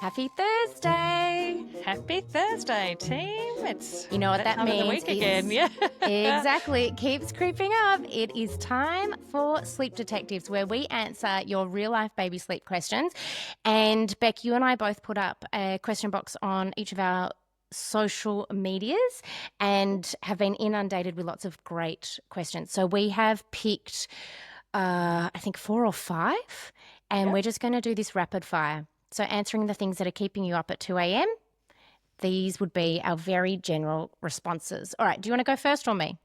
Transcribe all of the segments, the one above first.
Happy Thursday. Happy Thursday, team. It's You know what that time of the means. week again. Yeah. Exactly. It keeps creeping up. It is time for Sleep Detectives, where we answer your real-life baby sleep questions. And Beck, you and I both put up a question box on each of our social medias and have been inundated with lots of great questions. So we have picked, I think, 4 or 5, and we're just going to do this rapid fire. So answering the things that are keeping you up at 2 a.m., these would be our very general responses. All right, do you want to go first or me?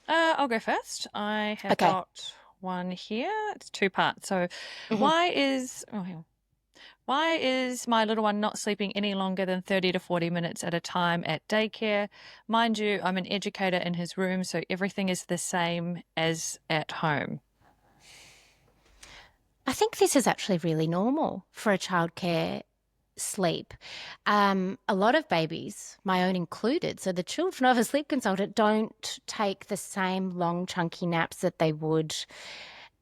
I'll go first. I have got one here. It's 2 parts. So why is my little one not sleeping any longer than 30 to 40 minutes at a time at daycare? Mind you, I'm an educator in his room, so everything is the same as at home. I think this is actually really normal for a childcare sleep. A lot of babies, my own included, so the children of a sleep consultant don't take the same long, chunky naps that they would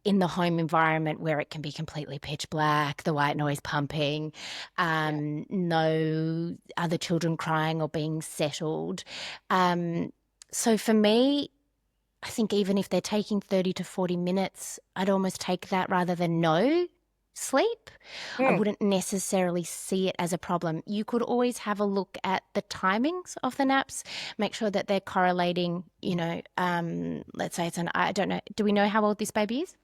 in the home environment where it can be completely pitch black, the white noise pumping, no other children crying or being settled. So for me, I think even if they're taking 30 to 40 minutes, I'd almost take that rather than no sleep. I wouldn't necessarily see it as a problem. You could always have a look at the timings of the naps, make sure that they're correlating, let's say I don't know, do we know how old this baby is?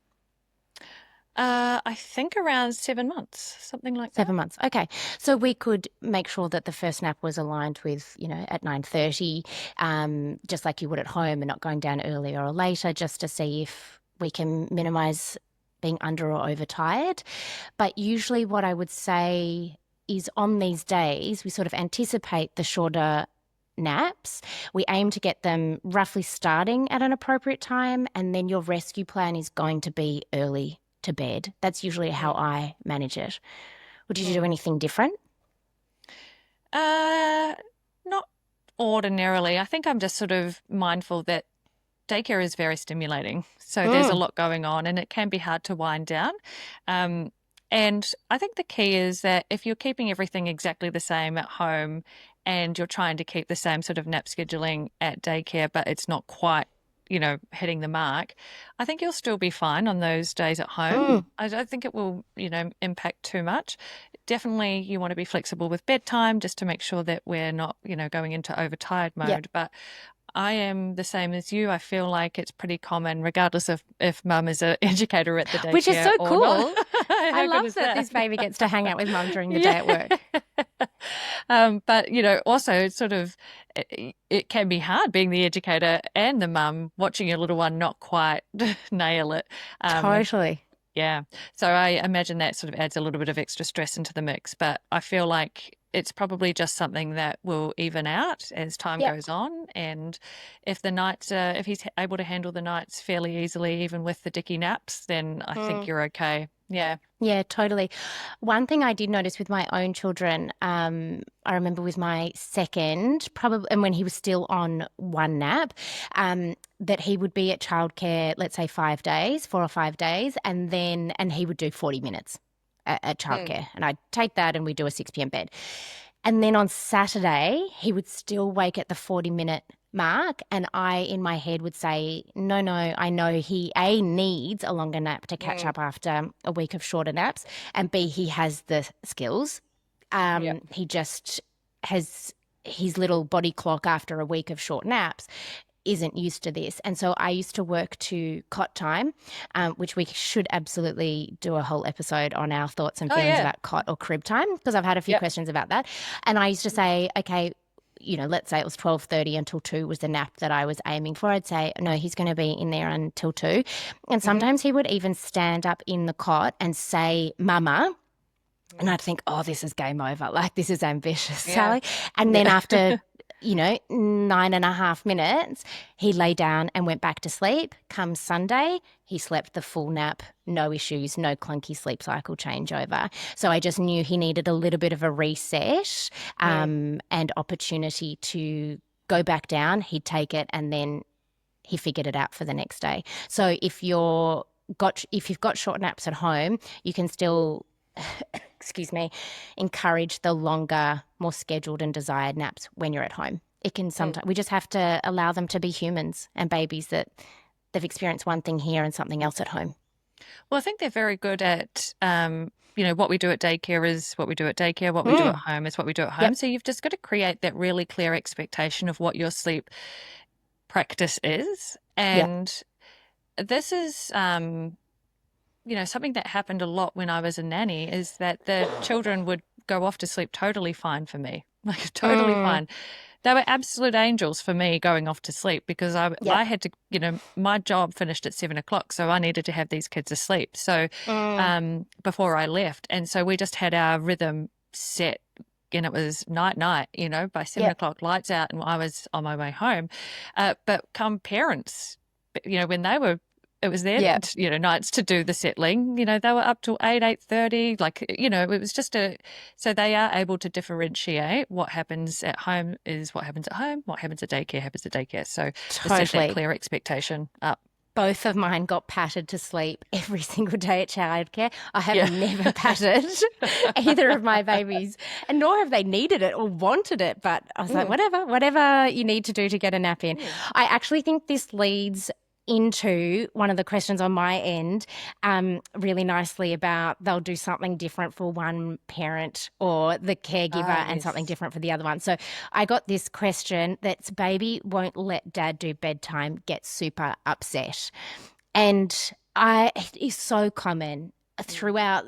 I think around 7 months, something like that. 7 months. Okay. So we could make sure that the first nap was aligned with, at 9:30, just like you would at home, and not going down earlier or later, just to see if we can minimize being under or overtired. But usually what I would say is on these days, we sort of anticipate the shorter naps. We aim to get them roughly starting at an appropriate time, and then your rescue plan is going to be early to bed. That's usually how I manage it. Would you do anything different? Not ordinarily. I think I'm just sort of mindful that daycare is very stimulating. So there's a lot going on and it can be hard to wind down. And I think the key is that if you're keeping everything exactly the same at home and you're trying to keep the same sort of nap scheduling at daycare, but it's not quite hitting the mark, I think you'll still be fine on those days at home. I don't think it will, impact too much. Definitely you want to be flexible with bedtime just to make sure that we're not, going into overtired mode. Yep. But I am the same as you. I feel like it's pretty common, regardless of if mum is an educator at the daycare. Which is so cool. Not. I love that this baby gets to hang out with mum during the day at work. But, also it's sort of, it can be hard being the educator and the mum watching your little one not quite nail it. Totally. Yeah. So I imagine that sort of adds a little bit of extra stress into the mix, but I feel like it's probably just something that will even out as time goes on. And if the nights, if he's able to handle the nights fairly easily, even with the dicky naps, then I think you're okay. Yeah. Yeah, totally. One thing I did notice with my own children, I remember with my second, probably, and when he was still on one nap, that he would be at childcare, let's say 4 or 5 days, and he would do 40 minutes at childcare. And I'd take that and we'd do a 6 p.m. bed. And then on Saturday, he would still wake at the 40-minute mark, and I, in my head, would say, no, I know he, A, needs a longer nap to catch up after a week of shorter naps, and B, he has the skills. He just has his little body clock after a week of short naps isn't used to this. And so I used to work to cot time, which we should absolutely do a whole episode on our thoughts and feelings about cot or crib time, because I've had a few questions about that. And I used to say, okay, let's say it was 12:30 until 2 was the nap that I was aiming for. I'd say, no, he's going to be in there until 2. And sometimes he would even stand up in the cot and say, Mama. And I'd think, oh, this is game over. Like, this is ambitious, Sally. And then after 9.5 minutes, he lay down and went back to sleep. Come Sunday, he slept the full nap, no issues, no clunky sleep cycle changeover. So I just knew he needed a little bit of a reset and opportunity to go back down. He'd take it, and then he figured it out for the next day. So if you've got short naps at home, you can still excuse me, encourage the longer, more scheduled and desired naps when you're at home. It can sometimes, we just have to allow them to be humans and babies, that they've experienced one thing here and something else at home. Well, I think they're very good at, what we do at daycare is what we do at daycare, what we do at Mm. home is what we do at home. Yep. So you've just got to create that really clear expectation of what your sleep practice is. Yep. And this is, something that happened a lot when I was a nanny, is that the children would go off to sleep totally fine for me, like totally Mm. fine. They were absolute angels for me going off to sleep, because Yep. I had to, my job finished at 7 o'clock. So I needed to have these kids asleep. So Mm. before I left. And so we just had our rhythm set, and it was night, by 7 Yep. o'clock, lights out, and I was on my way home. But come parents, when they were, it was their, Yep. nights to do the settling. They were up till 8:30. Like, it was just so they are able to differentiate what happens at home is what happens at home, what happens at daycare happens at daycare. So to set that Totally. clear expectation up. Both of mine got patted to sleep every single day at childcare. I have Yeah. never patted either of my babies, and nor have they needed it or wanted it. But I was like, whatever you need to do to get a nap in. I actually think this leads into one of the questions on my end really nicely, about they'll do something different for one parent or the caregiver and something Yes. different for the other one. So I got this question that's, baby won't let dad do bedtime, get super upset. And it is so common throughout.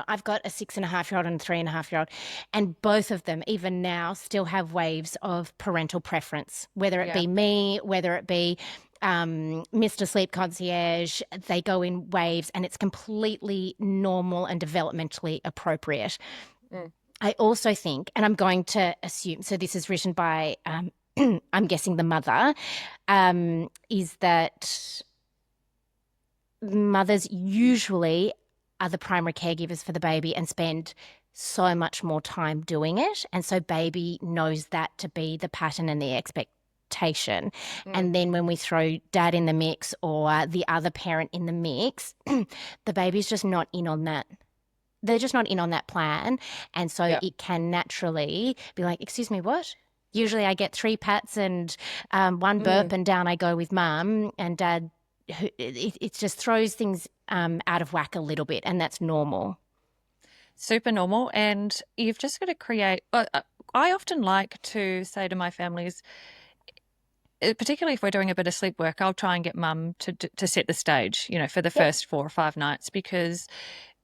I've got a 6.5-year-old and a 3.5-year-old, and both of them, even now, still have waves of parental preference, whether it be me, whether it be Mr. Sleep Concierge. They go in waves, and it's completely normal and developmentally appropriate. I also think, and I'm going to assume, so this is written by, I'm guessing the mother, is that mothers usually are the primary caregivers for the baby and spend so much more time doing it. And so baby knows that to be the pattern and the expectation. And then when we throw dad in the mix or the other parent in the mix, the baby's just not in on that. They're just not in on that plan. And so it can naturally be like, excuse me, what? Usually I get 3 pats and one burp and down I go with mum, and dad, it just throws things out of whack a little bit, and that's normal. Super normal. And you've just got to create. I often like to say to my families, particularly if we're doing a bit of sleep work, I'll try and get mum to set the stage, for the first 4 or 5 nights, because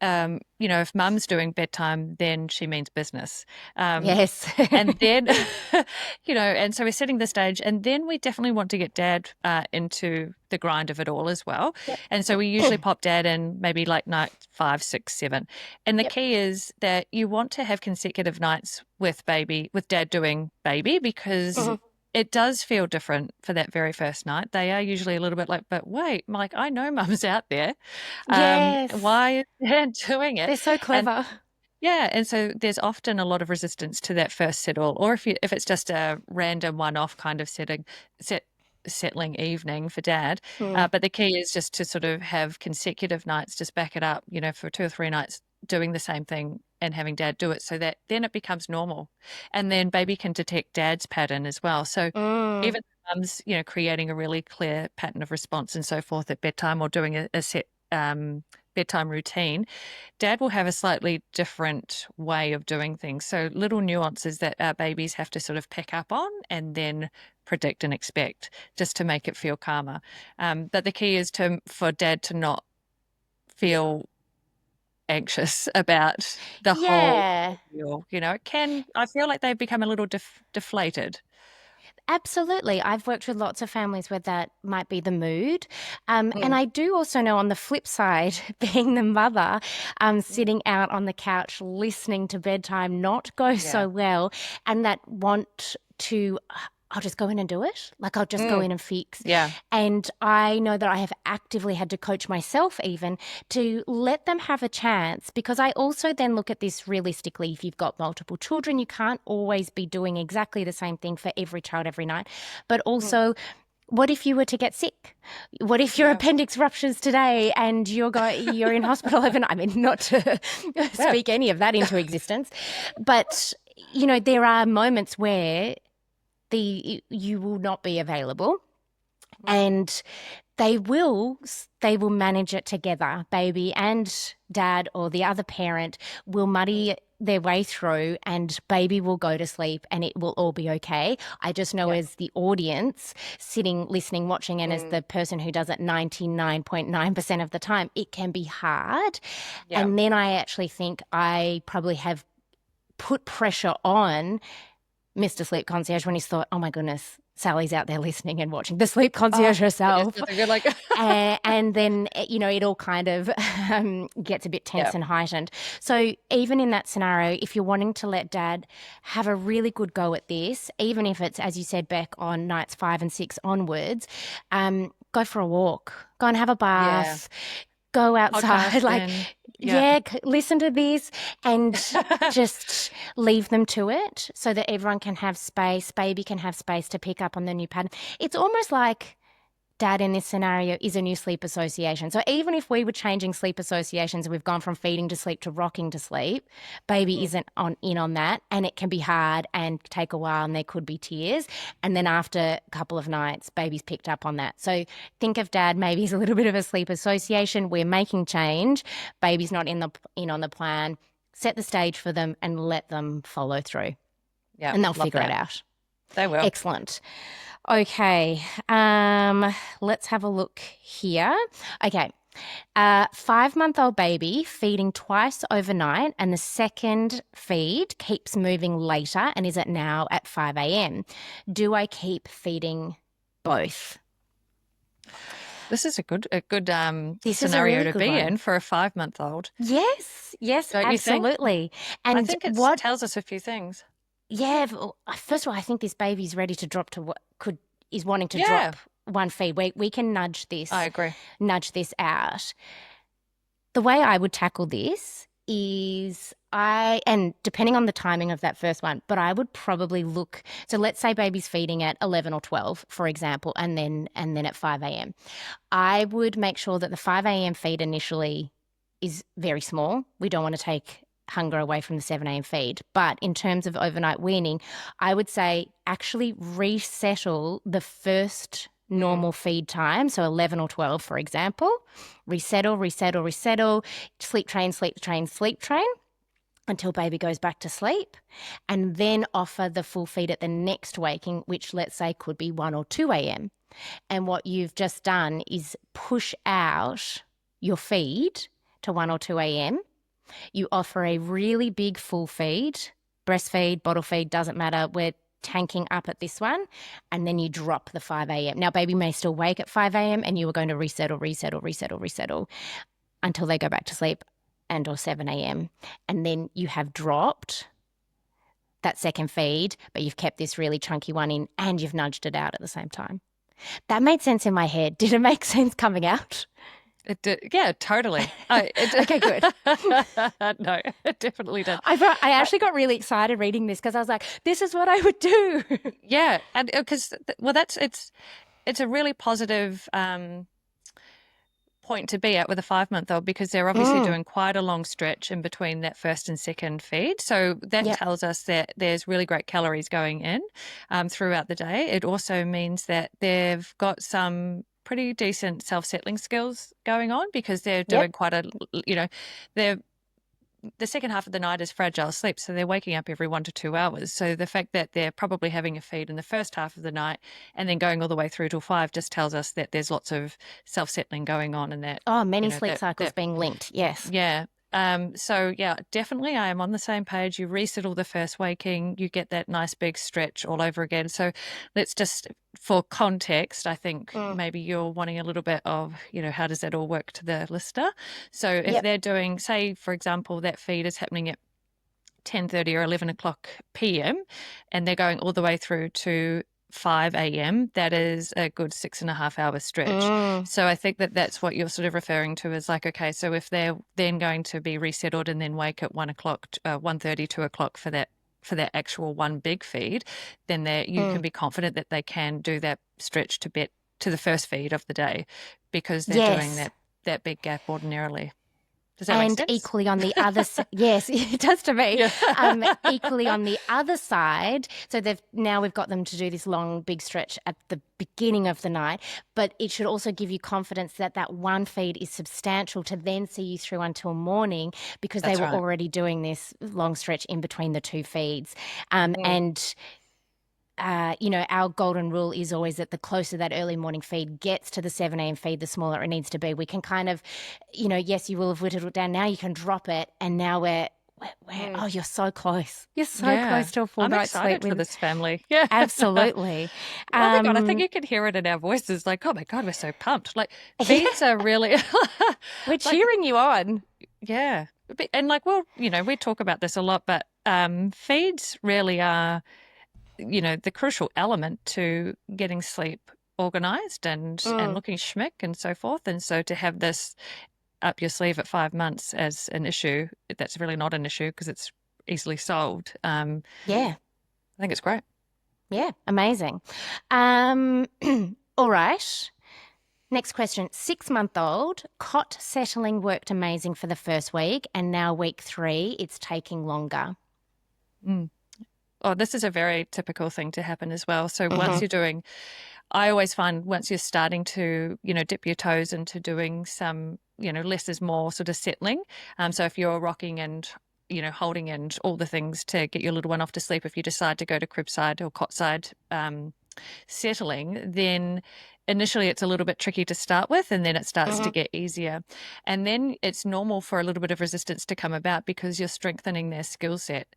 if mum's doing bedtime, then she means business. Yes. And then, and so we're setting the stage, and then we definitely want to get dad into the grind of it all as well. And so we usually pop dad in maybe like night 5, 6, 7. And the key is that you want to have consecutive nights with dad doing baby, because it does feel different for that very first night. They are usually a little bit like, but wait, like, I know mum's out there. Yes. Why is dad doing it? They're so clever. And so there's often a lot of resistance to that first settle, or if it's just a random one-off kind of settling evening for dad. But the key is just to sort of have consecutive nights, just back it up, for 2 or 3 nights doing the same thing and having dad do it, so that then it becomes normal. And then baby can detect dad's pattern as well. So even though mum's, creating a really clear pattern of response and so forth at bedtime, or doing a set bedtime routine, dad will have a slightly different way of doing things. So little nuances that our babies have to sort of pick up on and then predict and expect, just to make it feel calmer. But the key is for dad to not feel anxious about the whole deal. I feel like they've become a little deflated. Absolutely. I've worked with lots of families where that might be the mood. And I do also know, on the flip side, being the mother, sitting out on the couch listening to bedtime not go so well, and that want to, I'll just go in and do it. Like, I'll just go in and fix. Yeah. And I know that I have actively had to coach myself even to let them have a chance, because I also then look at this realistically. If you've got multiple children, you can't always be doing exactly the same thing for every child every night. But also, What if you were to get sick? What if your Yeah. appendix ruptures today and you're in hospital overnight? I mean, not to Yeah. speak any of that into existence, but there are moments where you will not be available, Mm. and they will manage it together. Baby and dad or the other parent will muddy their way through, and baby will go to sleep and it will all be okay. I just know, Yeah. as the audience sitting, listening, watching, and as Mm. the person who does it 99.9% of the time, it can be hard. Yeah. And then I actually think I probably have put pressure on Mr. Sleep Concierge when he's thought, oh my goodness, Sally's out there listening and watching the sleep Oh, concierge but it's herself. nothing good like And then, it all kind of gets a bit yeah. tense and heightened. So even in that scenario, if you're wanting to let dad have a really good go at this, even if it's, as you said, Beck, on nights 5 and 6 onwards, go for a walk, go and have a Yeah. bath, go outside, Podcast like, and yeah. yeah, listen to this and just leave them to it so that everyone can have space, baby can have space to pick up on the new pattern. It's almost like dad in this scenario is a new sleep association. So even if we were changing sleep associations, we've gone from feeding to sleep to rocking to sleep, baby isn't in on that, and it can be hard and take a while, and there could be tears. And then after a couple of nights, baby's picked up on that. So think of dad maybe as a little bit of a sleep association. We're making change. Baby's not in on the plan. Set the stage for them and let them follow through, Yeah. and they'll Love figure it that. out. They will. Excellent. Okay, let's have a look here. Okay, 5-month-old baby feeding twice overnight, and the second feed keeps moving later and is now at 5 a.m. Do I keep feeding both? This is a good This is a scenario really to good be one. in for a 5-month-old. Yes, Don't you think? absolutely. I And think it what? tells us a few things. Yeah, first of all, I think this baby's ready to drop to is wanting to Yeah, drop one feed. We can nudge I agree. out. The way I would tackle this is and depending on the timing of that first one, but I would probably look. So let's say baby's feeding at 11 or 12, for example, and then at 5 a.m. I would make sure that the 5 a.m. feed initially is very small. We don't want to take hunger away from the 7 a.m. feed. But in terms of overnight weaning, I would say actually resettle the first normal feed time. So 11 or 12, for example. Resettle, sleep train, until baby goes back to sleep, and then offer the full feed at the next waking, which let's say could be 1 or 2 a.m. And what you've just done is push out your feed to 1 or 2 a.m. You offer a really big full feed, breastfeed, bottle feed, doesn't matter. We're tanking up at this one, and then you drop the 5 a.m. Now, baby may still wake at 5 a.m. and you are going to resettle until they go back to sleep and or 7 a.m. And then you have dropped that second feed, but you've kept this really chunky one in and you've nudged it out at the same time. That made sense in my head. Did it make sense coming out? It did. Yeah, totally. Okay, good. No, it definitely did. I actually got really excited reading this because I was like, this is what I would do. Yeah, and because it's a really positive point to be at with a 5-month-old, because they're obviously doing quite a long stretch in between that first and second feed. So that tells us that there's really great calories going in throughout the day. It also means that they've got some pretty decent self-settling skills going on, because they're doing quite a, they're the second half of the night is fragile sleep, so they're waking up every 1 to 2 hours. So the fact that they're probably having a feed in the first half of the night and then going all the way through till 5 just tells us that there's lots of self-settling going on, and that Many sleep cycles being linked. Yes. Yeah. So yeah, definitely I am on the same page. You resettle the first waking, you get that nice big stretch all over again. So let's just, for context, I think maybe you're wanting a little bit of, how does that all work to the listener? So if they're doing, say, for example, that feed is happening at 10:30 or 11 o'clock p.m. and they're going all the way through to 5 a.m., that is a good 6.5-hour stretch. So I think that that's what you're sort of referring to as like, okay, so if they're then going to be resettled and then wake at 1 o'clock, 1:30, 2 o'clock for that actual one big feed, then you can be confident that they can do that stretch to to the first feed of the day because they're doing Yes. that big gap ordinarily. Does that make And sense? equally on the other side, yes, it does to me. Yeah. Equally on the other side, so we've got them to do this long, big stretch at the beginning of the night, but it should also give you confidence that that one feed is substantial to then see you through until morning because they That's were right. already doing this long stretch in between the two feeds. Mm. Our golden rule is always that the closer that early morning feed gets to the 7 a.m. feed, the smaller it needs to be. We can kind of, yes, you will have whittled it down. Now you can drop it. And now Mm. oh, you're so close. You're so Yeah. close to a full I'm night's sleep excited for with. this family. Yeah. Absolutely. Oh my God, I think you can hear it in our voices. Like, oh my God, we're so pumped. Like, feeds are really We're like, cheering you on. yeah. And like, well, we talk about this a lot, but feeds really are, the crucial element to getting sleep organized and Mm. looking schmick and so forth. And so to have this up your sleeve at 5 months as an issue, that's really not an issue because it's easily solved. Yeah. I think it's great. Yeah. Amazing. Um, all right. Next question. 6-month-old cot settling worked amazing for the first week, and now week 3, it's taking longer. Mm. Oh, this is a very typical thing to happen as well. So once Mm-hmm. you're doing, I always find once you're starting to, dip your toes into doing some, less is more sort of settling. So if you're rocking and, holding and all the things to get your little one off to sleep, if you decide to go to cribside or cotside settling, then initially it's a little bit tricky to start with, and then it starts to Mm-hmm. get easier. And then it's normal for a little bit of resistance to come about because you're strengthening their skill set.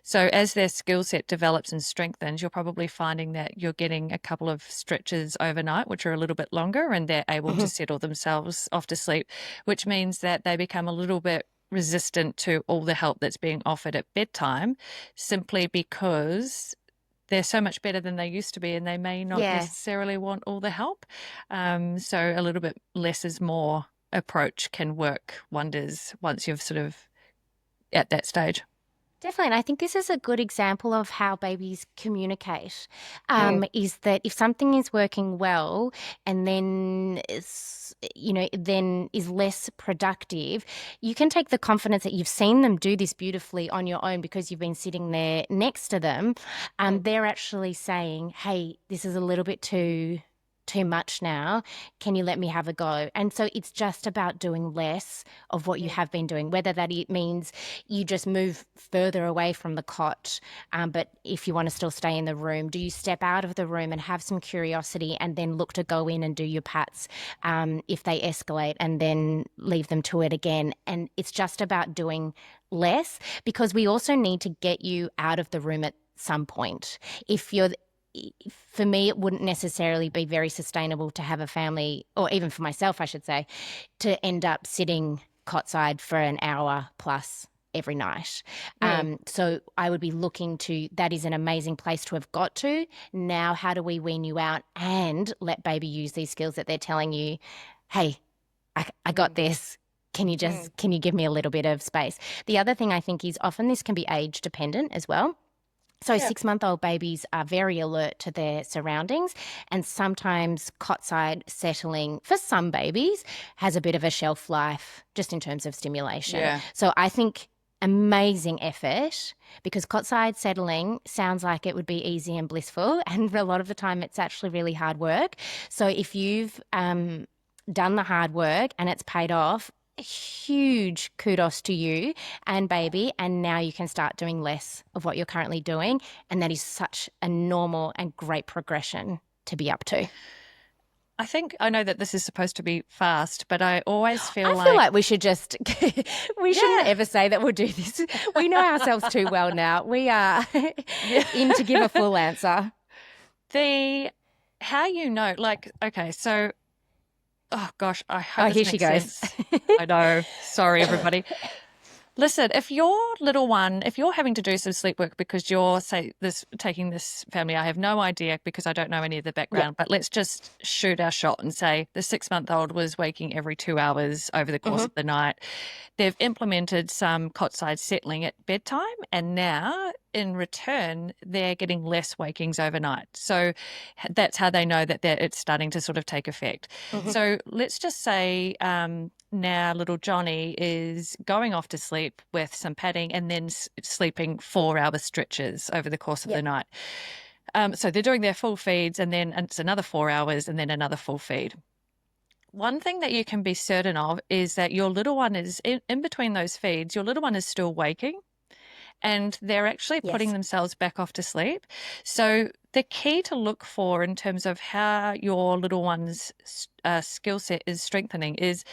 So as their skill set develops and strengthens, you're probably finding that you're getting a couple of stretches overnight, which are a little bit longer, and they're able to settle themselves off to sleep, which means that they become a little bit resistant to all the help that's being offered at bedtime, simply because they're so much better than they used to be, and they may not Yeah. necessarily want all the help. So a little bit less is more approach can work wonders once you've sort of at that stage. Definitely. And I think this is a good example of how babies communicate, Mm. is that if something is working well and then then is less productive, you can take the confidence that you've seen them do this beautifully on your own because you've been sitting there next to them. Mm. They're actually saying, hey, this is a little bit too much now. Can you let me have a go? And so it's just about doing less of what you Mm. have been doing, whether that it means you just move further away from the cot, but if you want to still stay in the room, do you step out of the room and have some curiosity and then look to go in and do your pats if they escalate, and then leave them to it again? And it's just about doing less, because we also need to get you out of the room at some point. For me, it wouldn't necessarily be very sustainable to have a family, or even for myself, I should say, to end up sitting cotside for an hour plus every night. Mm. So I would be looking to, that is an amazing place to have got to. Now, how do we wean you out and let baby use these skills that they're telling you, hey, I got this. Can you give me a little bit of space? The other thing I think is often this can be age dependent as well. So Yeah. 6-month-old babies are very alert to their surroundings, and sometimes cotside settling for some babies has a bit of a shelf life just in terms of stimulation. Yeah. So I think amazing effort, because cotside settling sounds like it would be easy and blissful, and a lot of the time it's actually really hard work. So if you've done the hard work and it's paid off, huge kudos to you and baby, and now you can start doing less of what you're currently doing, and that is such a normal and great progression to be up to. I think I know that this is supposed to be fast, but I always feel I feel like we should just we shouldn't ever say that we'll do this. We know ourselves too well now. We are in to give a full answer. How like, okay, so oh gosh, I hope this Here she makes goes. sense. I know. Sorry, everybody. Listen, if your little one, if you're having to do some sleep work because you're, say, taking this family, I have no idea because I don't know any of the background, but let's just shoot our shot and say the 6-month-old was waking every 2 hours over the course of the night. They've implemented some cotside settling at bedtime, and now in return, they're getting less wakings overnight. So that's how they know that it's starting to sort of take effect. Mhm. So let's just say now little Johnny is going off to sleep with some padding and then sleeping 4-hour stretches over the course of the night. So they're doing their full feeds, and then it's another 4 hours and then another full feed. One thing that you can be certain of is that your little one is in between those feeds, your little one is still waking and they're actually putting themselves back off to sleep. So the key to look for in terms of how your little one's skill set is strengthening is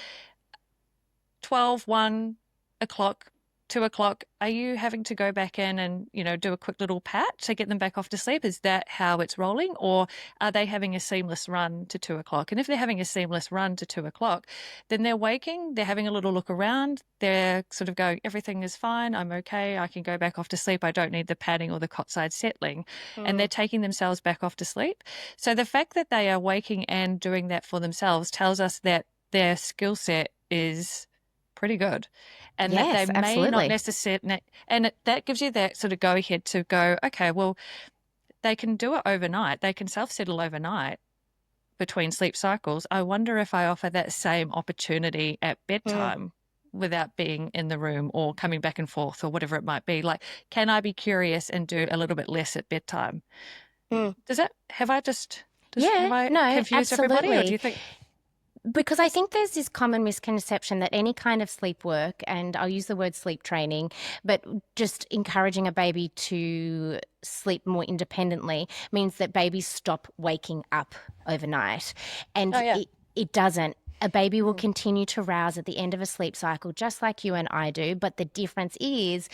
12, 1 o'clock, 2 o'clock, are you having to go back in and, do a quick little pat to get them back off to sleep? Is that how it's rolling? Or are they having a seamless run to 2 o'clock? And if they're having a seamless run to 2 o'clock, then they're waking, they're having a little look around, they're sort of going, everything is fine, I'm okay, I can go back off to sleep, I don't need the padding or the cot side settling. And they're taking themselves back off to sleep. So the fact that they are waking and doing that for themselves tells us that their skill set is pretty good, and that they may not necessarily, and that gives you that sort of go ahead to go, okay, well, they can do it overnight, they can self-settle overnight between sleep cycles. I wonder if I offer that same opportunity at bedtime without being in the room or coming back and forth or whatever it might be. Like, can I be curious and do a little bit less at bedtime? Have I confused everybody, or do you think? Because I think there's this common misconception that any kind of sleep work, and I'll use the word sleep training, but just encouraging a baby to sleep more independently means that babies stop waking up overnight. And it doesn't. A baby will continue to rouse at the end of a sleep cycle, just like you and I do. But the difference is,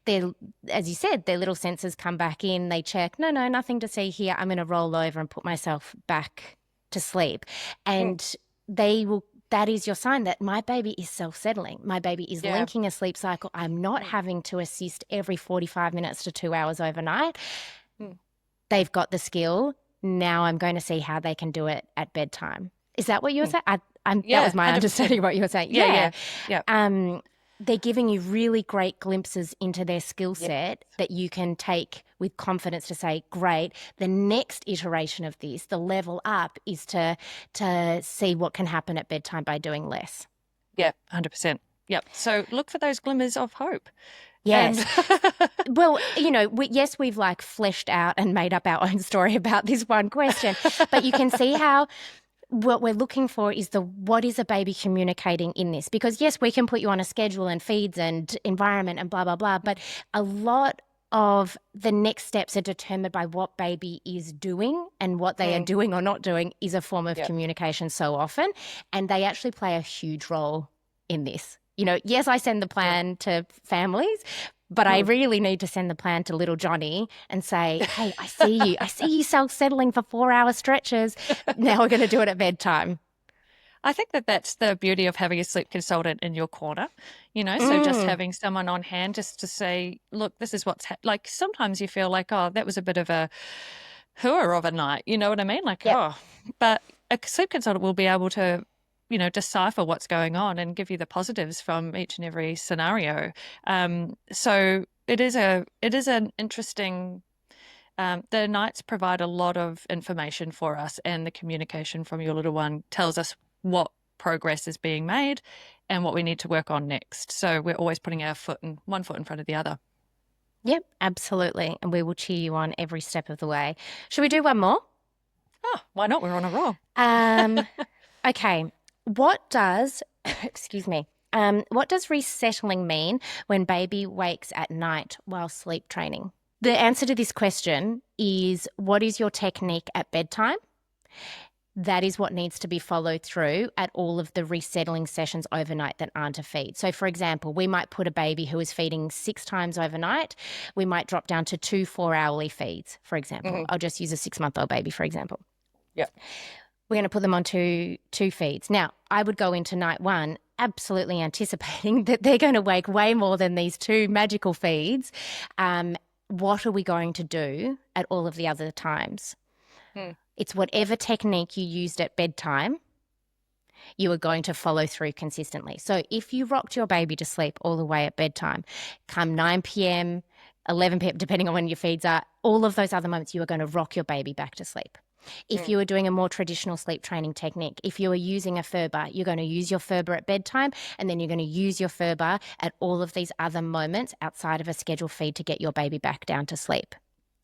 as you said, their little sensors come back in, they check, no, nothing to see here. I'm going to roll over and put myself back to sleep. And that is your sign that my baby is self-settling. My baby is linking a sleep cycle. I'm not having to assist every 45 minutes to 2 hours overnight. They've got the skill. Now I'm going to see how they can do it at bedtime. Is that what you were saying? That was my 100%. Understanding of what you were saying. Yeah. They're giving you really great glimpses into their skill set that you can take with confidence to say, great, the next iteration of this, the level up, is to see what can happen at bedtime by doing less. Yeah, 100%. Yep. So look for those glimmers of hope. Yes. Well, we've like fleshed out and made up our own story about this one question, but you can see how what we're looking for is what is a baby communicating in this? Because yes, we can put you on a schedule and feeds and environment and blah, blah, blah, but a lot of the next steps are determined by what baby is doing, and what they are doing or not doing is a form of communication so often, and they actually play a huge role in this. Yes, I send the plan to families, but I really need to send the plan to little Johnny and say, hey, I see you self-settling for 4-hour stretches. Now we're going to do it at bedtime. I think that's the beauty of having a sleep consultant in your corner, so just having someone on hand just to say, look, this is what's like. Sometimes you feel like, oh, that was a bit of a hooer of a night. You know what I mean? Like, but a sleep consultant will be able to decipher what's going on and give you the positives from each and every scenario. So it is an interesting. The nights provide a lot of information for us, and the communication from your little one tells us what progress is being made and what we need to work on next. So we're always putting one foot in front of the other. Yep, absolutely. And we will cheer you on every step of the way. Should we do one more? Oh, why not? We're on a roll. Okay. What does resettling mean when baby wakes at night while sleep training? The answer to this question is, what is your technique at bedtime? That is what needs to be followed through at all of the resettling sessions overnight that aren't a feed. So, for example, we might put a baby who is feeding 6 times overnight. We might drop down to 2 4-hourly feeds, for example. I'll just use a 6-month-old baby, for example. Yeah. We're going to put them on two feeds. Now, I would go into night 1 absolutely anticipating that they're going to wake way more than these 2 magical feeds. What are we going to do at all of the other times? It's whatever technique you used at bedtime, you are going to follow through consistently. So if you rocked your baby to sleep all the way at bedtime, come 9 p.m., 11 p.m., depending on when your feeds are, all of those other moments, you are going to rock your baby back to sleep. If you are doing a more traditional sleep training technique, if you are using a FERBA, you're going to use your FERBA at bedtime, and then you're going to use your FERBA at all of these other moments outside of a scheduled feed to get your baby back down to sleep.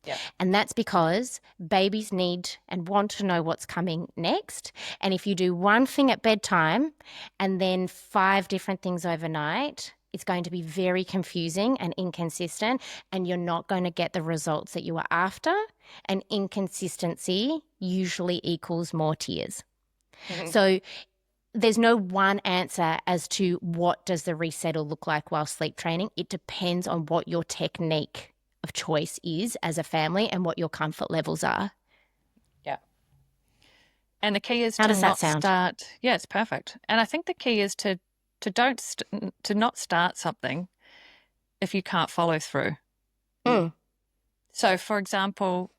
Yeah. And that's because babies need and want to know what's coming next. And if you do one thing at bedtime and then 5 different things overnight, it's going to be very confusing and inconsistent, and you're not going to get the results that you are after. And inconsistency usually equals more tears. Mm-hmm. So there's no one answer as to what does the resettle look like while sleep training. It depends on what your technique of choice is as a family and what your comfort levels are. Yeah. And the key is How to does that not sound? start. Yeah, it's perfect. And I think the key is to not start something if you can't follow through. So, for example,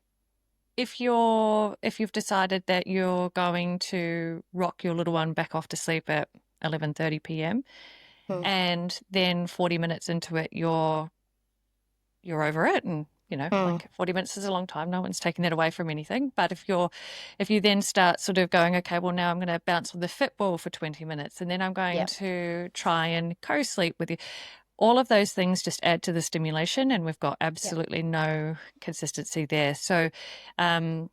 if you've decided that you're going to rock your little one back off to sleep at 11:30 p.m. and then 40 minutes into it you're over it, and like 40 minutes is a long time. No one's taking that away from anything. But if you then start sort of going, okay, well, now I'm going to bounce on the Fitball for 20 minutes, and then I'm going to try and co-sleep with you. All of those things just add to the stimulation, and we've got absolutely no consistency there. So, and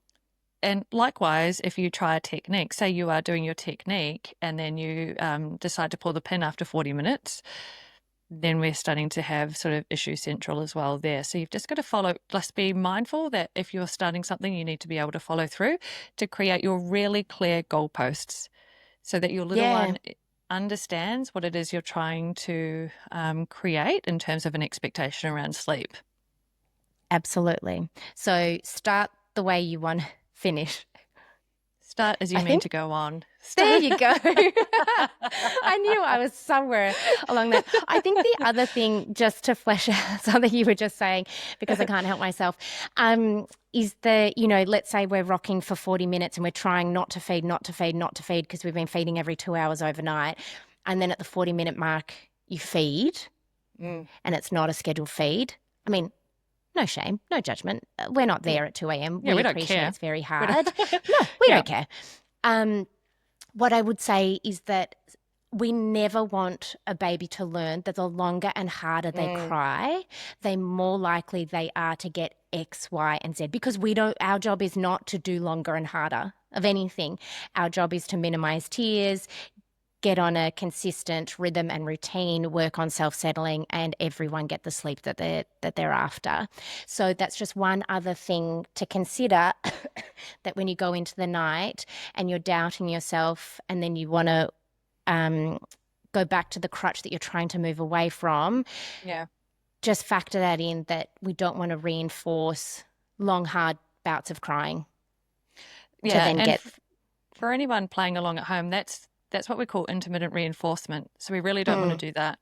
likewise, if you try a technique, say you are doing your technique and then you decide to pull the pin after 40 minutes, then we're starting to have sort of issue central as well there. So you've just got to just be mindful that if you're starting something, you need to be able to follow through to create your really clear goalposts so that your little one understands what it is you're trying to create in terms of an expectation around sleep. Absolutely. So start the way you want to finish. Start as you mean to go on. There you go. I knew I was somewhere along that. I think the other thing, just to flesh out something you were just saying, because I can't help myself, is let's say we're rocking for 40 minutes and we're trying not to feed because we've been feeding every 2 hours overnight. And then at the 40-minute mark, you feed and it's not a scheduled feed. I mean, no shame, no judgment. We're not there at 2 a.m. Yeah, we don't appreciate care. It's very hard. We don't care. What I would say is that we never want a baby to learn that the longer and harder they cry, the more likely they are to get X, Y, and Z. Because our job is not to do longer and harder of anything. Our job is to minimize tears, get on a consistent rhythm and routine, work on self-settling, and everyone get the sleep that they're after. So that's just one other thing to consider, that when you go into the night and you're doubting yourself and then you want to go back to the crutch that you're trying to move away from, just factor that in, that we don't want to reinforce long, hard bouts of crying. For anyone playing along at home, that's what we call intermittent reinforcement. So we really don't want to do that.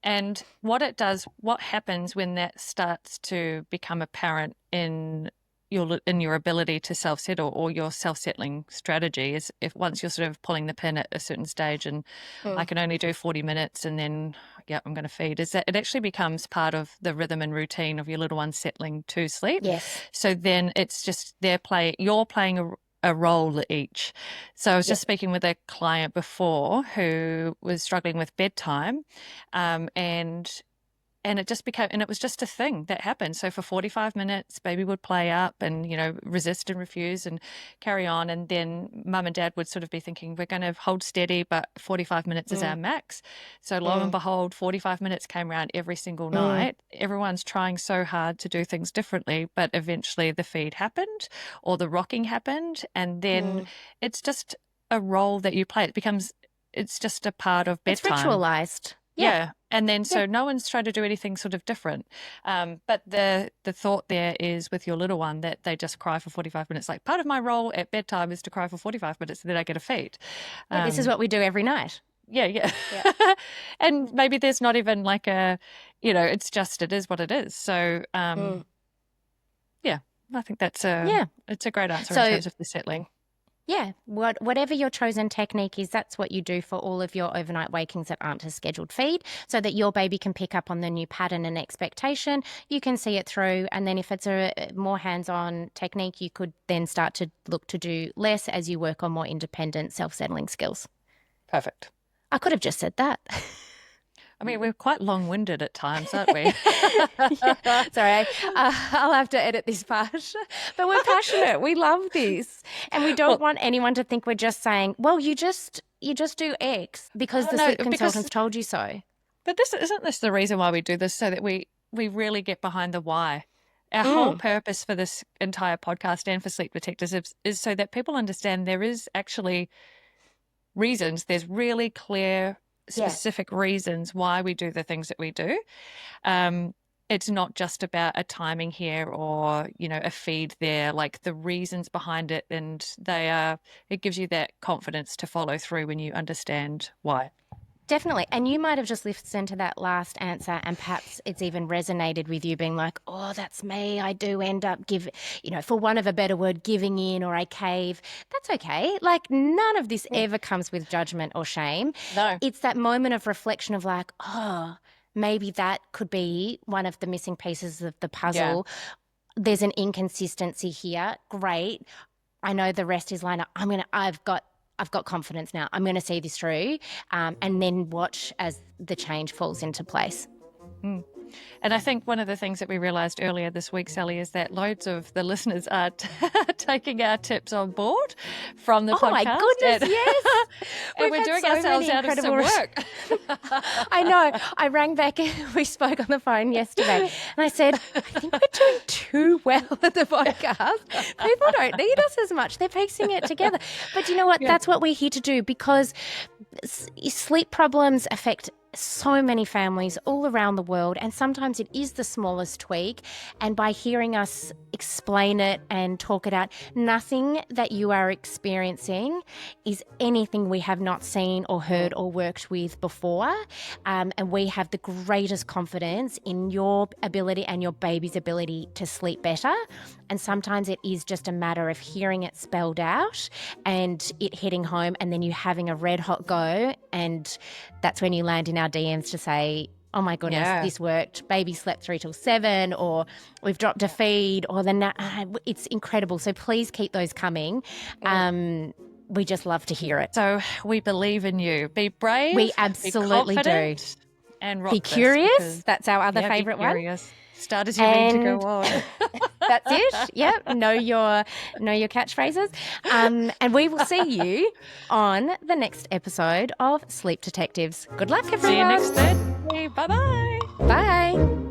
And what happens when that starts to become apparent in your ability to self-settle, or your self-settling strategy, is if once you're sort of pulling the pin at a certain stage and I can only do 40 minutes and then I'm going to feed, is that it actually becomes part of the rhythm and routine of your little one settling to sleep. Yes. So then it's just you're playing a role each. So I was just speaking with a client before who was struggling with bedtime, and it was just a thing that happened. So for 45 minutes, baby would play up and, resist and refuse and carry on. And then mum and dad would sort of be thinking, we're going to hold steady, but 45 minutes is our max. So lo and behold, 45 minutes came around every single night. Everyone's trying so hard to do things differently, but eventually the feed happened or the rocking happened. And then it's just a role that you play. It's just a part of bedtime. It's ritualized. Yeah. And then so no one's trying to do anything sort of different. But the thought there is with your little one that they just cry for 45 minutes. Like, part of my role at bedtime is to cry for 45 minutes and then I get a feed. This is what we do every night. Yeah. And maybe there's not even like it is what it is. So, I think that's it's a great answer in terms of the settling. Yeah, whatever your chosen technique is, that's what you do for all of your overnight wakings that aren't a scheduled feed, so that your baby can pick up on the new pattern and expectation. You can see it through, and then if it's a more hands-on technique, you could then start to look to do less as you work on more independent self-settling skills. Perfect. I could have just said that. I mean, we're quite long-winded at times, aren't we? Yeah. Sorry, I'll have to edit this part. But we're passionate. We love this, and we don't want anyone to think we're just saying, "Well, you just do X because the sleep consultants told you so." But isn't this the reason why we do this? So that we really get behind the why. Our whole purpose for this entire podcast and for Sleep Detectives is so that people understand there is actually reasons. There's really clear, specific reasons why we do the things that we do. It's not just about a timing here or, a feed there, like the reasons behind it. And it gives you that confidence to follow through when you understand why. Definitely. And you might have just listened to that last answer and perhaps it's even resonated with you being like, oh, that's me. I do end up for want of a better word, giving in, or I cave. That's okay. Like, none of this ever comes with judgment or shame. No. It's that moment of reflection of like, oh, maybe that could be one of the missing pieces of the puzzle. Yeah. There's an inconsistency here. Great. I know the rest is lined up. I've got confidence now. I'm going to see this through, and then watch as the change falls into place. And I think one of the things that we realised earlier this week, Sally, is that loads of the listeners are taking our tips on board from the podcast. Oh my goodness, yes. And we're doing ourselves out of some work. I know. I rang back, we spoke on the phone yesterday, and I said, I think we're doing too well at the podcast. People don't need us as much. They're piecing it together. But you know what? Yeah. That's what we're here to do, because sleep problems affect so many families all around the world, and sometimes it is the smallest tweak. And by hearing us explain it and talk it out, nothing that you are experiencing is anything we have not seen or heard or worked with before. And we have the greatest confidence in your ability and your baby's ability to sleep better. And sometimes it is just a matter of hearing it spelled out and it hitting home, and then you having a red hot go, and that's when you land in our DMs to say, oh my goodness, this worked. Baby slept 3 till 7, or we've dropped a feed, or it's incredible. So please keep those coming. We just love to hear it. So we believe in you. Be brave. We absolutely do. And rock be curious. That's our other favourite one. Start as you mean to go on. That's it. Yep. Know your catchphrases. And we will see you on the next episode of Sleep Detectives. Good luck, everyone. See you next Thursday. Bye-bye. Bye.